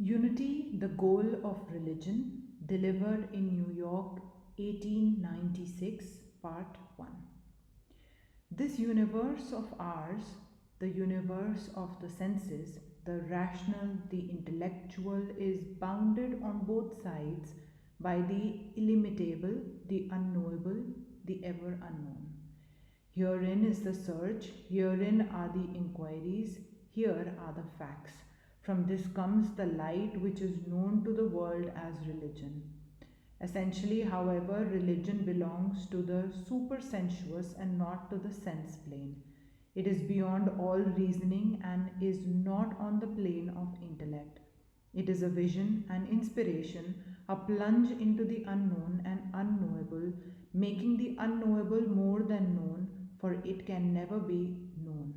Unity, the Goal of Religion, delivered in New York, 1896, Part 1. This universe of ours, the universe of the senses, the rational, the intellectual, is bounded on both sides by the illimitable, the unknowable, the ever unknown. Herein is the search, herein are the inquiries, here are the facts. From this comes the light which is known to the world as religion. Essentially, however, religion belongs to the supersensuous and not to the sense plane. It is beyond all reasoning and is not on the plane of intellect. It is a vision, an inspiration, a plunge into the unknown and unknowable, making the unknowable more than known, for it can never be known.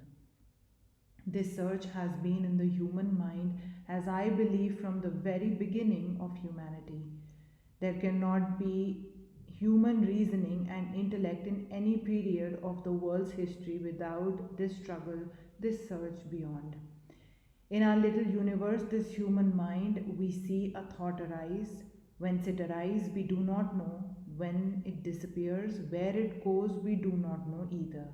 This search has been in the human mind, as I believe, from the very beginning of humanity. There cannot be human reasoning and intellect in any period of the world's history without this struggle, this search beyond. In our little universe, this human mind, we see a thought arise. Whence it arises, we do not know. When it disappears, where it goes, we do not know either.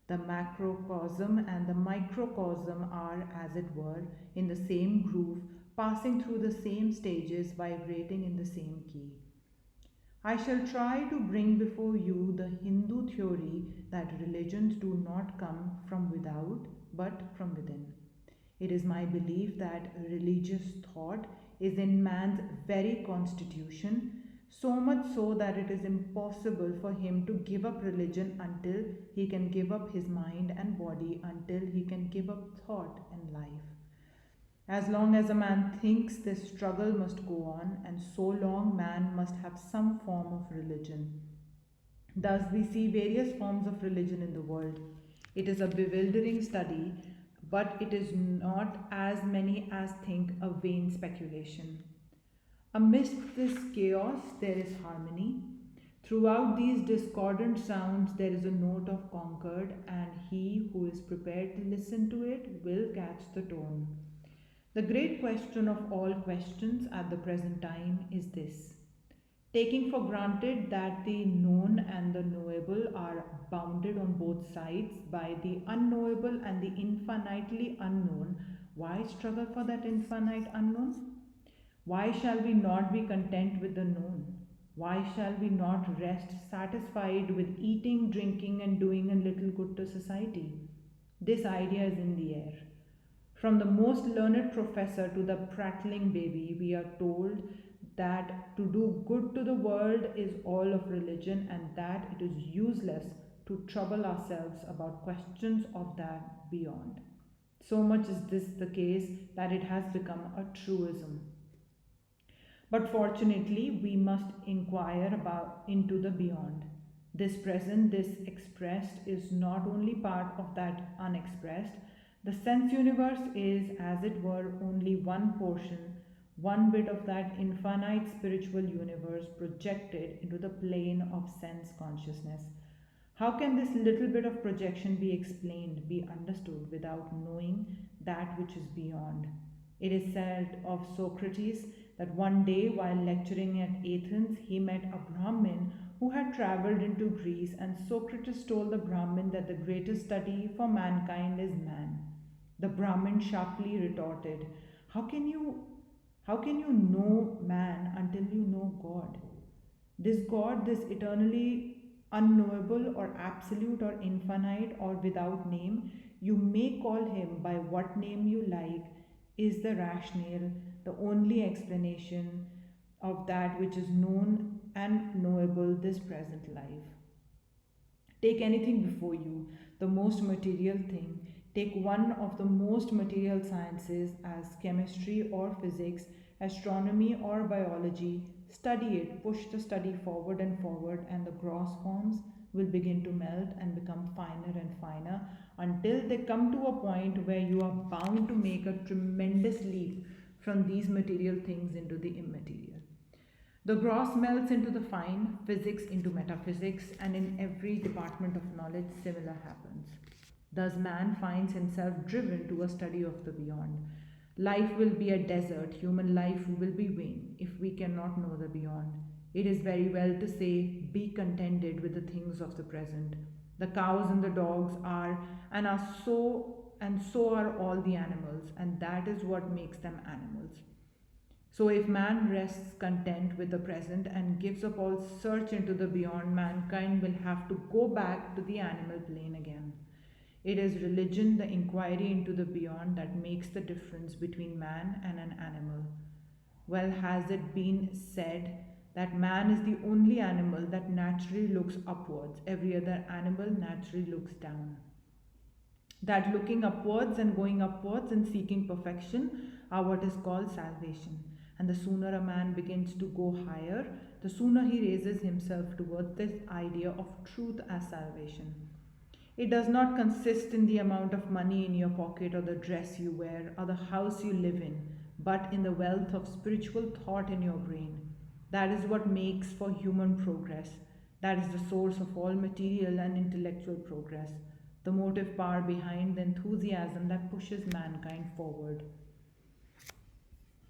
The macrocosm and the microcosm are, as it were, in the same groove, passing through the same stages, vibrating in the same key. I shall try to bring before you the Hindu theory that religions do not come from without but from within. It is my belief that religious thought is in man's very constitution, so much so that it is impossible for him to give up religion until he can give up his mind and body, until he can give up thought and life. As long as a man thinks, this struggle must go on, and so long man must have some form of religion. Thus, we see various forms of religion in the world. It is a bewildering study, but it is not as many as think a vain speculation. Amidst this chaos, there is harmony. Throughout these discordant sounds, there is a note of concord, and he who is prepared to listen to it will catch the tone. The great question of all questions at the present time is this: taking for granted that the known and the knowable are bounded on both sides by the unknowable and the infinitely unknown, why struggle for that infinite unknown? Why shall we not be content with the known? Why shall we not rest satisfied with eating, drinking, and doing a little good to society? This idea is in the air. From the most learned professor to the prattling baby, we are told that to do good to the world is all of religion, and that it is useless to trouble ourselves about questions of that beyond. So much is this the case that it has become a truism. But fortunately, we must inquire about into the beyond. This present, this expressed, is not only part of that unexpressed. The sense universe is, as it were, only one portion, one bit of that infinite spiritual universe projected into the plane of sense consciousness. How can this little bit of projection be explained, be understood, without knowing that which is beyond? It is said of Socrates that one day, while lecturing at Athens, he met a Brahmin who had travelled into Greece, and Socrates told the Brahmin that the greatest study for mankind is man. The Brahmin sharply retorted, how can you know man until you know God? This God, this eternally unknowable or absolute or infinite or without name, you may call him by what name you like, is the rationale, the only explanation of that which is known and knowable this present life. Take anything before you, the most material thing. Take one of the most material sciences as chemistry or physics, astronomy or biology. Study it, push the study forward, and the gross forms will begin to melt and become finer and finer until they come to a point where you are bound to make a tremendous leap from these material things into the immaterial. The gross melts into the fine, physics into metaphysics, and in every department of knowledge, similar happens. Thus, man finds himself driven to a study of the beyond. Life will be a desert, human life will be vain if we cannot know the beyond. It is very well to say, be contented with the things of the present. The cows and the dogs are and are so, and so are all the animals, and that is what makes them animals. So, if man rests content with the present and gives up all search into the beyond, mankind will have to go back to the animal plane again. It is religion, the inquiry into the beyond, that makes the difference between man and an animal. Well, has it been said that man is the only animal that naturally looks upwards, every other animal naturally looks down? That looking upwards and going upwards and seeking perfection are what is called salvation. And the sooner a man begins to go higher, the sooner he raises himself towards this idea of truth as salvation. It does not consist in the amount of money in your pocket or the dress you wear or the house you live in, but in the wealth of spiritual thought in your brain. That is what makes for human progress. That is the source of all material and intellectual progress, the motive power behind the enthusiasm that pushes mankind forward.